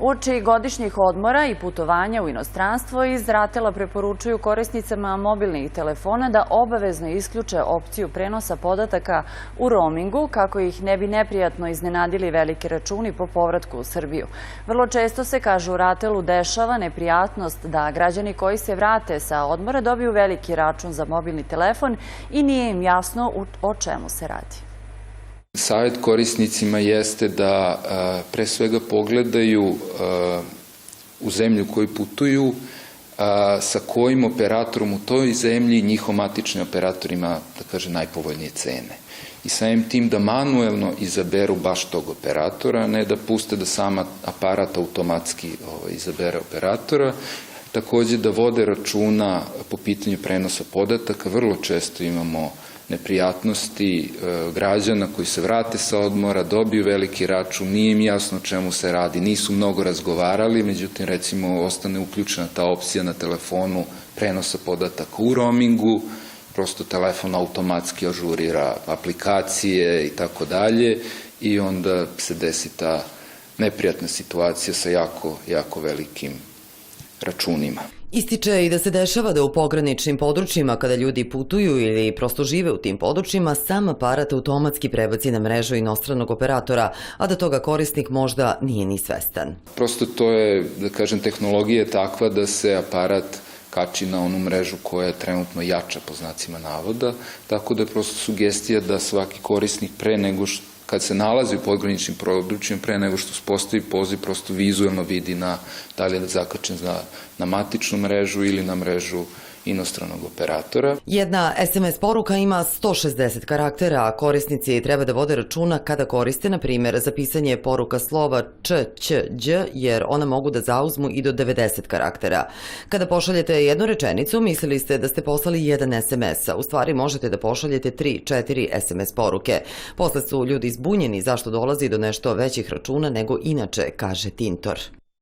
Uoči godišnjih odmora i putovanja u inostranstvo iz RATEL-a preporučuju korisnicama mobilnih telefona da obavezno isključe opciju prenosa podataka u roamingu kako ih ne bi neprijatno iznenadili veliki računi po povratku u Srbiju. Vrlo često se, kažu u RATEL-u, dešava neprijatnost da građani koji se vrate sa odmora dobiju veliki račun za mobilni telefon i nije im jasno o čemu se radi. Savjet korisnicima jeste da pre svega pogledaju u zemlju koju putuju sa kojim operatorom u toj zemlji njihov matični operator ima, da kaže, najpovoljnije cene. I samim tim da manuelno izaberu baš tog operatora, a ne da puste da sama aparat automatski izabere operatora. Takođe da vode računa po pitanju prenosa podataka. Vrlo često imamo neprijatnosti građana koji se vrate sa odmora, dobiju veliki račun, nije im jasno o čemu se radi, nisu mnogo razgovarali, međutim, recimo, ostane uključena ta opcija na telefonu prenosa podataka u roamingu, prosto telefon automatski ažurira aplikacije i tako dalje i onda se desi ta neprijatna situacija sa jako velikim računima. Ističe i da se dešava da u pograničnim područjima kada ljudi putuju ili prosto žive u tim područjima, sam aparat automatski prebaci na mrežu inostranog operatora, a da toga korisnik možda nije ni svestan. Prosto to je, da kažem, tehnologija je takva da se aparat kači na onu mrežu koja je trenutno jača, po znacima navoda, tako da je prosto sugestija da svaki korisnik pre nego što kad se nalazi u pograničnim područjima, pre nego što uspostavi poziv, prosto vizuelno vidi da li je zakačen na matičnu mrežu ili na mrežu inostranog operatora. Jedna SMS poruka ima 160 karaktera, a korisnici treba da vode računa kada koriste, na primjer, za pisanje poruka slova č, ć, đ, jer ona mogu da zauzmu i do 90 karaktera. Kada pošaljete jednu rečenicu, mislili ste da ste poslali jedan SMS, a u stvari možete da pošaljete 3-4 SMS poruke. Posle su ljudi zbunjeni zašto dolazi do nešto većih računa nego inače, kaže Tintor.